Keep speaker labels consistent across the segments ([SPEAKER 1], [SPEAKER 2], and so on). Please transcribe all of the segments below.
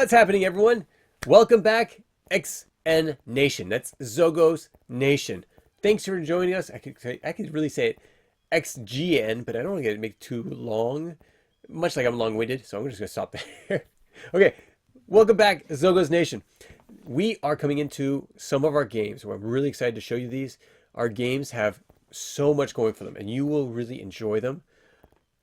[SPEAKER 1] What's happening, everyone? Welcome back, XN Nation. That's Xogos Nation. Thanks for joining us. I could really say it XGN, but I don't want to make it too long, much like I'm long-winded, so I'm just going to stop there. Okay, welcome back, Xogos Nation. We are coming into some of our games. I'm really excited to show you these. Our games have so much going for them, and you will really enjoy them.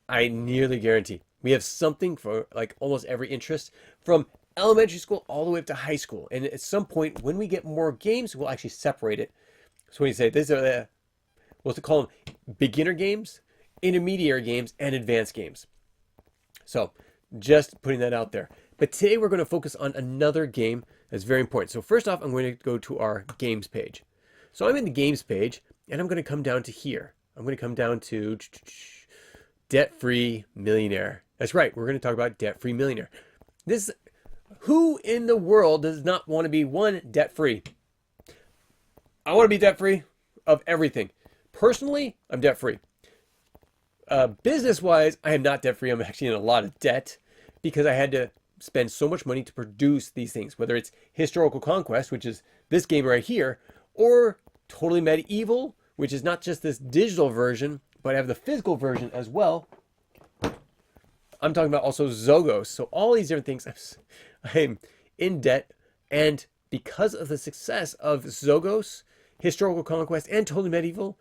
[SPEAKER 1] I nearly guarantee. We have something for like almost every interest, from elementary school all the way up to high school. And at some point, when we get more games, we'll actually separate it. So when you say these are the, we'll call them beginner games, intermediate games, and advanced games. So just putting that out there. But today we're going to focus on another game that's very important. So first off, I'm going to go to our games page. So I'm in the games page, and I'm going to come down to here. I'm going to come down to debt-free millionaire. That's right. We're going to talk about debt-free millionaire. Who in the world does not want to be, one, debt-free? I want to be debt-free of everything. Personally, I'm debt-free. Business-wise, I am not debt-free. I'm actually in a lot of debt because I had to spend so much money to produce these things, whether it's Historical Conquest, which is this game right here, or Totally Medieval, which is not just this digital version, but I have the physical version as well. I'm talking about also Xogos. So all these different things, I'm in debt. And because of the success of Xogos, Historical Conquest, and Totally Medieval,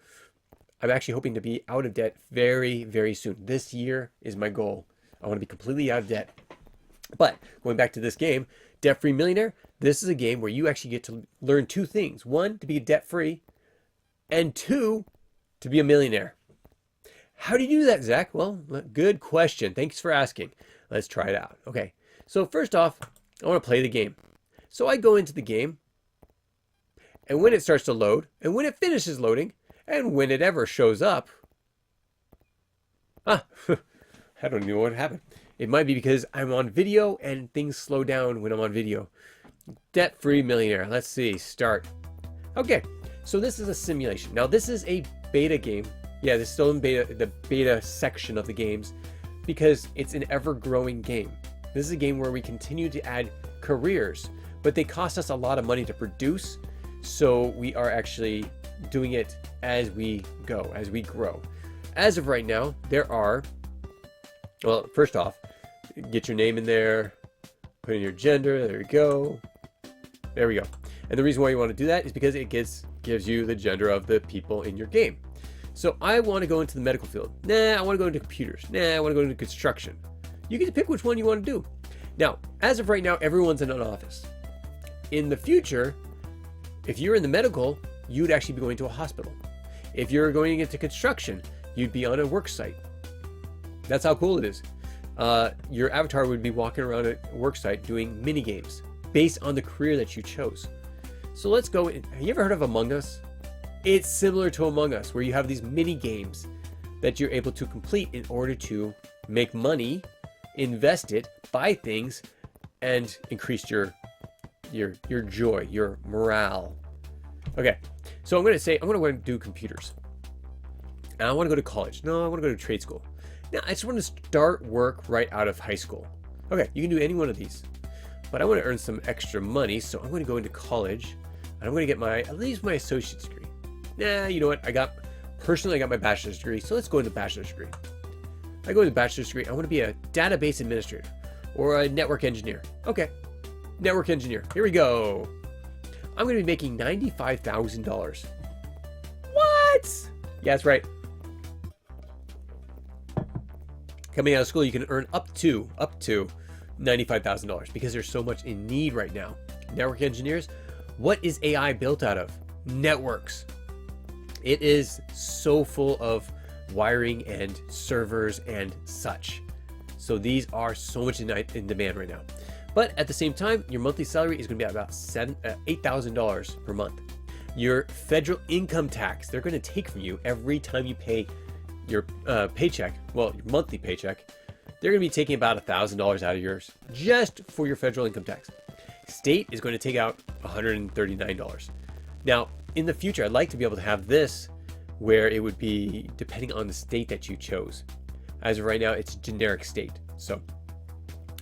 [SPEAKER 1] I'm actually hoping to be out of debt very, very soon. This year is my goal. I want to be completely out of debt. But going back to this game, Debt-Free Millionaire, this is a game where you actually get to learn two things. One, to be debt-free, and two, to be a millionaire. How do you do that, Zach? Well, good question. Thanks for asking. Let's try it out. Okay, so first off, I want to play the game. So I go into the game, and when it starts to load, and when it finishes loading, and when it ever shows up, I don't know what happened. It might be because I'm on video, and things slow down when I'm on video. Debt-free millionaire. Let's see. Start. Okay, so this is a simulation. Now, this is a beta game. Yeah, this is still in beta, the beta section of the games, because it's an ever-growing game. This is a game where we continue to add careers, but they cost us a lot of money to produce, so we are actually doing it as we go, as we grow. As of right now, there are, well, first off, get your name in there, put in your gender, there you go. There we go. And the reason why you want to do that is because it gives you the gender of the people in your game. So I want to go into the medical field. Nah, I want to go into computers. Nah, I want to go into construction. You get to pick which one you want to do. Now, as of right now, everyone's in an office. In the future, if you're in the medical, you'd actually be going to a hospital. If you're going into construction, you'd be on a work site. That's how cool it is. Your avatar would be walking around a work site doing mini games based on the career that you chose. So let's go. Have you ever heard of Among Us? It's similar to Among Us, where you have these mini games that you're able to complete in order to make money, invest it, buy things, and increase your joy, your morale. Okay, so I'm going to go and do computers. And I want to go to college. No, I want to go to trade school. Now, I just want to start work right out of high school. Okay, you can do any one of these. But I want to earn some extra money, so I'm going to go into college, and I'm going to get at least my associate's degree. Nah, you know what? I got my bachelor's degree, so let's go into bachelor's degree. I go into bachelor's degree, I want to be a database administrator or a network engineer. Okay, network engineer. Here we go. I'm going to be making $95,000. What? Yeah, that's right. Coming out of school, you can earn up to $95,000 because there's so much in need right now. Network engineers, what is AI built out of? Networks. It is so full of wiring and servers and such. So these are so much in demand right now. But at the same time, your monthly salary is going to be about $8,000 per month. Your federal income tax, they're going to take from you every time you pay your paycheck, well, your monthly paycheck. They're going to be taking about $1,000 out of yours just for your federal income tax. State is going to take out $139. Now, in the future, I'd like to be able to have this where it would be depending on the state that you chose. As of right now, it's generic state. So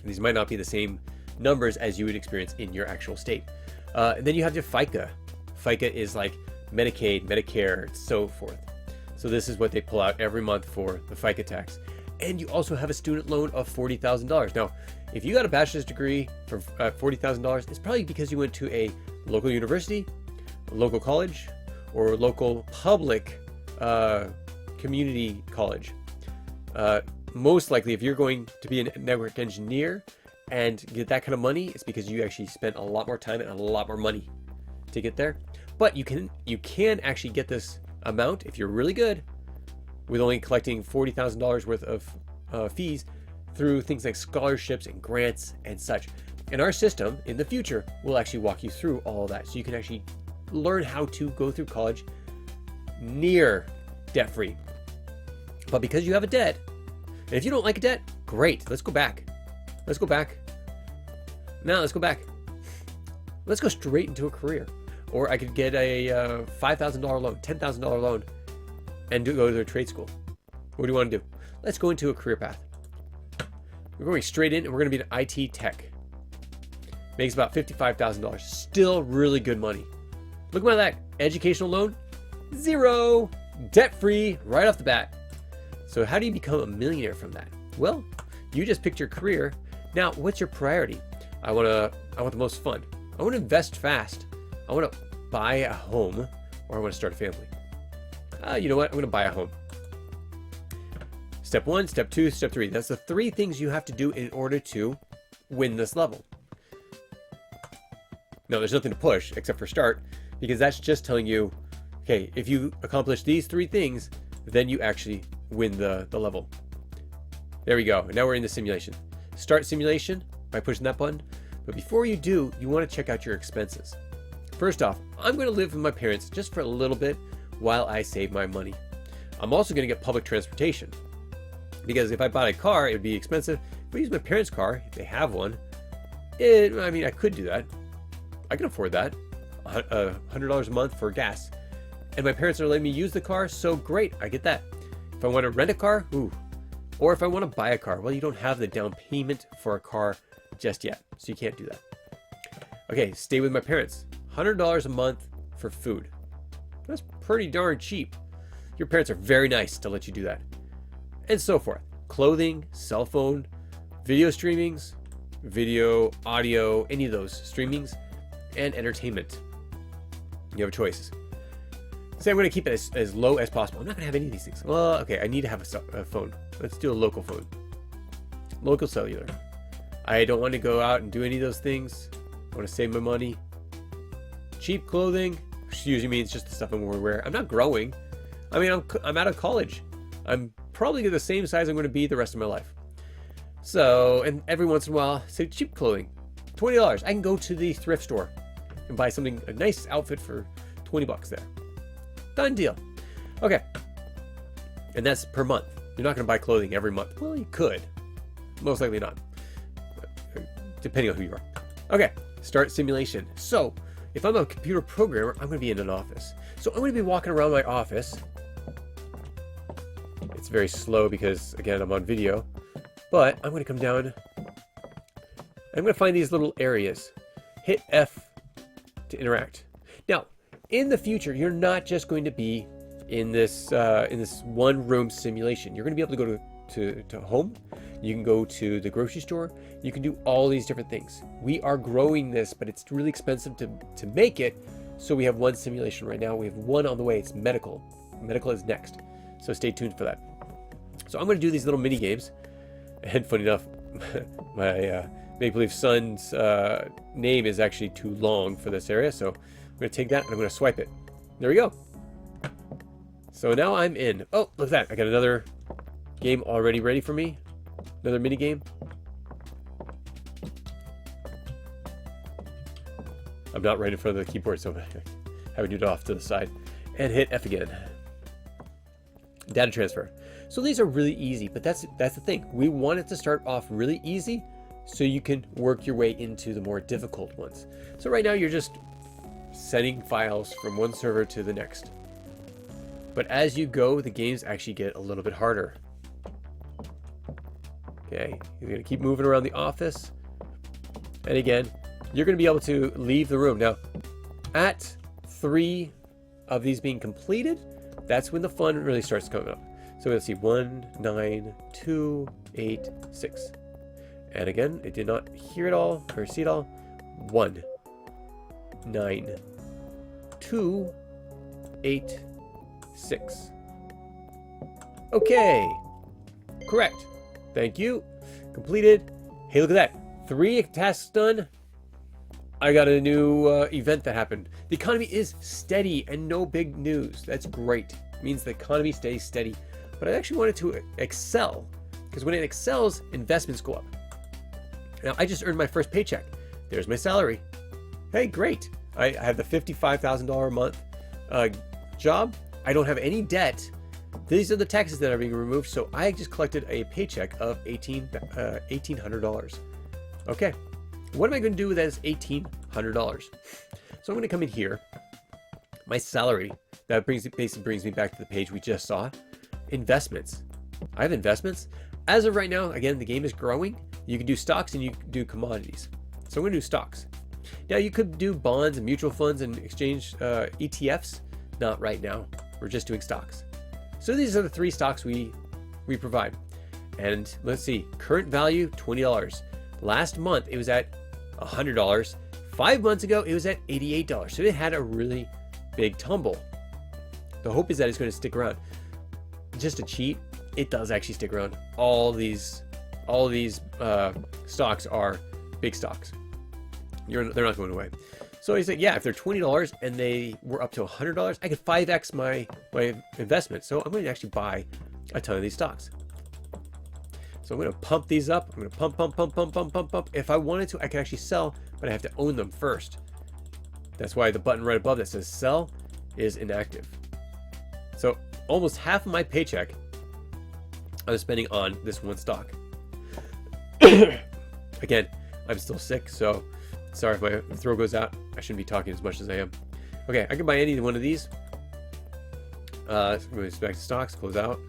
[SPEAKER 1] these might not be the same numbers as you would experience in your actual state. And then you have your FICA. FICA is like Medicaid, Medicare, and so forth. So this is what they pull out every month for the FICA tax. And you also have a student loan of $40,000. Now, if you got a bachelor's degree for $40,000, it's probably because you went to a local university, a local college, or a local public community college. Most likely, if you're going to be a network engineer and get that kind of money, it's because you actually spent a lot more time and a lot more money to get there. But you can actually get this amount if you're really good with only collecting $40,000 worth of fees through things like scholarships and grants and such. And our system in the future will actually walk you through all of that, so you can actually learn how to go through college near debt-free. But because you have a debt, and if you don't like a debt, great, let's go back. Let's go back. Now let's go back. Let's go straight into a career. Or I could get a $5,000 loan, $10,000 loan, and go to a trade school. What do you want to do? Let's go into a career path. We're going straight in, and we're going to be an IT tech. Makes about $55,000. Still really good money. Look at that educational loan. 0. Debt-free right off the bat. So how do you become a millionaire from that? Well, you just picked your career. Now, what's your priority? I want the most fun. I want to invest fast. I want to buy a home, or I want to start a family. You know what? I'm going to buy a home. Step 1, step 2, step 3. That's the 3 things you have to do in order to win this level. No, there's nothing to push except for start, because that's just telling you, okay, if you accomplish these 3 things, then you actually win the level. There we go. Now we're in the simulation. Start simulation by pushing that button. But before you do, you want to check out your expenses. First off, I'm going to live with my parents just for a little bit while I save my money. I'm also going to get public transportation, because if I bought a car, it would be expensive. If I use my parents' car, if they have one, I mean, I could do that. I can afford that. $100 a month for gas. And my parents are letting me use the car, so great, I get that. If I want to rent a car, ooh. Or if I want to buy a car, well, you don't have the down payment for a car just yet, so you can't do that. Okay, stay with my parents. $100 a month for food. That's pretty darn cheap. Your parents are very nice to let you do that. And so forth. Clothing, cell phone, video streamings, video, audio, any of those streamings, and entertainment. You have a choice. Say I'm going to keep it as low as possible. I'm not going to have any of these things. Well, okay, I need to have a phone. Let's do a local phone. Local cellular. I don't want to go out and do any of those things. I want to save my money. Cheap clothing, which usually means just the stuff I'm going to wear. I'm not growing. I mean, I'm out of college. I'm probably the same size I'm going to be the rest of my life. So, and every once in a while, say cheap clothing. $20. I can go to the thrift store and buy something, a nice outfit for 20 bucks there. Done deal. Okay. And that's per month. You're not going to buy clothing every month. Well, you could. Most likely not. Depending on who you are. Okay. Start simulation. So, if I'm a computer programmer, I'm going to be in an office. So I'm going to be walking around my office. It's very slow because, again, I'm on video. But I'm going to come down. I'm going to find these little areas. Hit F to interact. Now, in the future, you're not just going to be in this one-room simulation. You're going to be able to go to home. You can go to the grocery store. You can do all these different things. We are growing this, but it's really expensive to make it. So we have one simulation right now. We have one on the way. It's medical. Medical is next. So stay tuned for that. So I'm going to do these little mini games. And funny enough, my make-believe son's name is actually too long for this area. So I'm going to take that and I'm going to swipe it. There we go. So now I'm in. Oh, look at that. I got another game already ready for me. Another mini game. I'm not right in front of the keyboard, so I'm having to do it off to the side. And hit F again. Data transfer. So these are really easy, but that's the thing. We want it to start off really easy so you can work your way into the more difficult ones. So right now you're just sending files from one server to the next. But as you go, the games actually get a little bit harder. Okay, you're going to keep moving around the office. And again, you're going to be able to leave the room. Now, at 3 of these being completed, that's when the fun really starts coming up. So let's see, 1, 9, 2, 8, 6. And again, it did not hear it all or see it all. 1, 9, 2, 8, 6. Okay, correct. Thank you. Completed. Hey, look at that. 3 tasks done. I got a new event that happened. The economy is steady and no big news. That's great. It means the economy stays steady. But I actually wanted to excel, because when it excels, investments go up. Now, I just earned my first paycheck. There's my salary. Hey, great. I have the $55,000 a month job. I don't have any debt. These are the taxes that are being removed. So I just collected a paycheck of $1,800. Okay. What am I going to do with that $1,800? So I'm going to come in here. My salary. That basically brings me back to the page we just saw. Investments. I have investments. As of right now, again, the game is growing. You can do stocks and you can do commodities. So I'm going to do stocks. Now you could do bonds and mutual funds and exchange ETFs. Not right now. We're just doing stocks. So these are the 3 stocks we provide. And let's see, current value, $20. Last month, it was at $100. 5 months ago, it was at $88. So it had a really big tumble. The hope is that it's going to stick around. Just to cheat, it does actually stick around. All these stocks are big stocks. They're not going away. So he said, yeah, if they're $20 and they were up to $100, I could 5x my investment. So I'm going to actually buy a ton of these stocks. So I'm going to pump these up. I'm going to pump. If I wanted to, I can actually sell, but I have to own them first. That's why the button right above that says sell is inactive. So almost half of my paycheck I was spending on this one stock. Again, I'm still sick, so sorry if my throat goes out. I shouldn't be talking as much as I am. Okay, I can buy any one of these. Back to stocks, close out.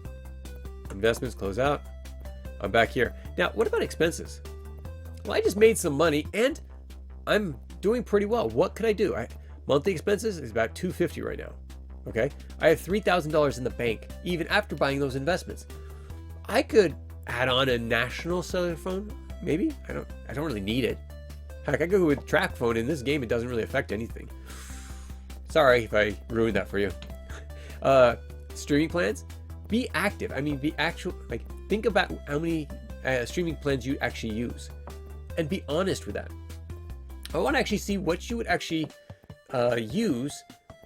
[SPEAKER 1] Investments, close out. I'm back here. Now, what about expenses? Well, I just made some money and I'm doing pretty well. What could I do? Monthly expenses is about $250 right now. Okay, I have $3,000 in the bank, even after buying those investments. I could add on a national cellular phone, maybe. I don't really need it. Heck, I could go with track phone. In this game, it doesn't really affect anything. Sorry if I ruined that for you. Streaming plans, be active. I mean, be actual. Like, think about how many streaming plans you actually use, and be honest with that. I want to actually see what you would actually use.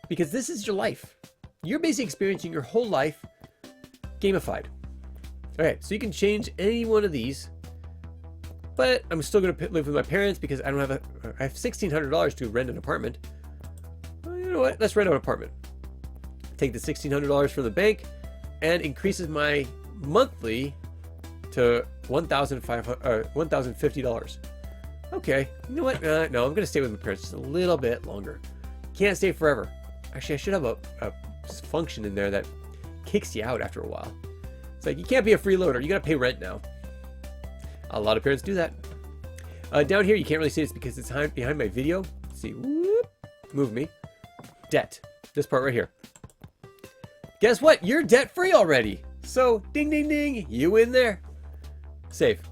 [SPEAKER 1] Because this is your life. You're basically experiencing your whole life gamified. Okay, so you can change any one of these, but I'm still going to live with my parents because I have $1,600 to rent an apartment. Well, you know what? Let's rent an apartment. Take the $1,600 from the bank and increases my monthly to $1,050. Okay, you know what? No, I'm going to stay with my parents just a little bit longer. Can't stay forever. Actually, I should have a function in there that kicks you out after a while. It's like, you can't be a freeloader. You got to pay rent now. A lot of parents do that. Down here, you can't really see this because it's behind my video. Let's see, whoop, move me. Debt. This part right here. Guess what? You're debt-free already. So, ding, ding, ding. You in there. Save.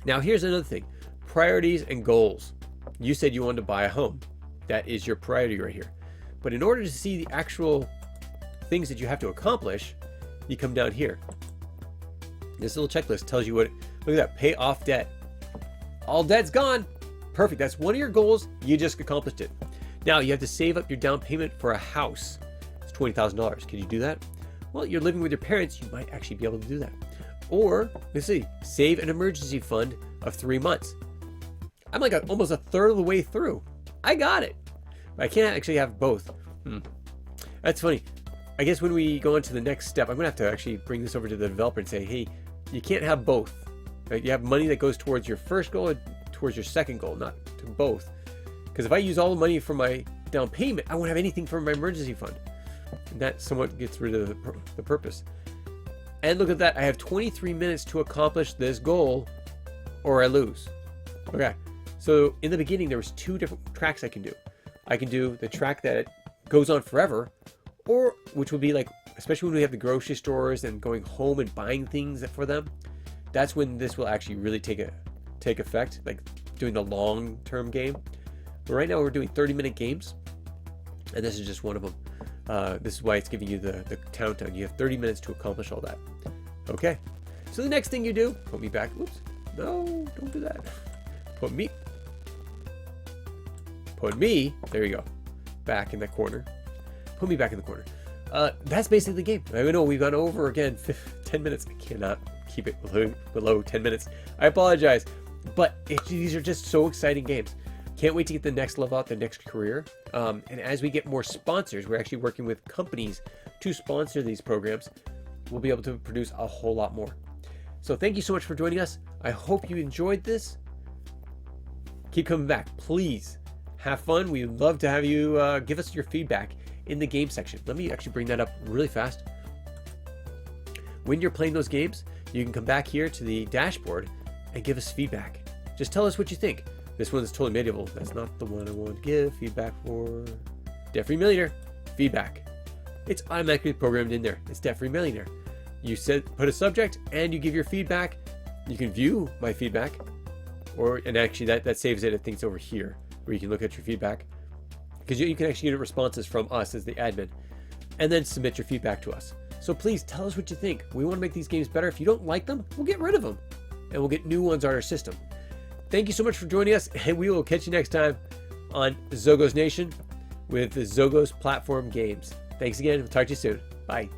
[SPEAKER 1] Now, here's another thing. Priorities and goals. You said you wanted to buy a home. That is your priority right here. But in order to see the actual things that you have to accomplish, you come down here. This little checklist tells you what, look at that, pay off debt. All debt's gone. Perfect, that's one of your goals, you just accomplished it. Now you have to save up your down payment for a house. It's $20,000, can you do that? Well, you're living with your parents, you might actually be able to do that. Or, let's see, save an emergency fund of 3 months. I'm like almost a third of the way through. I got it. I can't actually have both. That's funny. I guess when we go on to the next step, I'm going to have to actually bring this over to the developer and say, hey, you can't have both. Right? You have money that goes towards your first goal and towards your second goal, not to both. Because if I use all the money for my down payment, I won't have anything for my emergency fund. And that somewhat gets rid of the purpose. And look at that. I have 23 minutes to accomplish this goal or I lose. Okay. So in the beginning, there was 2 different tracks I can do. I can do the track that goes on forever, or which would be like, especially when we have the grocery stores and going home and buying things for them. That's when this will actually really take effect, like doing the long-term game. But right now we're doing 30-minute games, and this is just one of them. This is why it's giving you the countdown. You have 30 minutes to accomplish all that. Okay. So the next thing you do, put me back. Oops. No, don't do that. Put me. There you go. Back in the corner. Put me back in the corner. That's basically the game. I know we've gone over again 10 minutes. I cannot keep it below 10 minutes. I apologize. But these are just so exciting games. Can't wait to get the next level out, the next career. And as we get more sponsors, we're actually working with companies to sponsor these programs. We'll be able to produce a whole lot more. So thank you so much for joining us. I hope you enjoyed this. Keep coming back, please. Have fun. We'd love to have you give us your feedback in the game section. Let me actually bring that up really fast. When you're playing those games, you can come back here to the dashboard and give us feedback. Just tell us what you think. This one's totally medieval. That's not the one I want to give feedback for. Debt-free millionaire. Feedback. It's automatically programmed in there. It's debt-free millionaire. You put a subject and you give your feedback. You can view my feedback, and actually that saves it. I think it's over here where you can look at your feedback, because you can actually get responses from us as the admin, and then submit your feedback to us. So please tell us what you think. We want to make these games better. If you don't like them, we'll get rid of them, and we'll get new ones on our system. Thank you so much for joining us, and we will catch you next time on Xogos Nation with the Xogos platform games. Thanks again. We'll talk to you soon. Bye.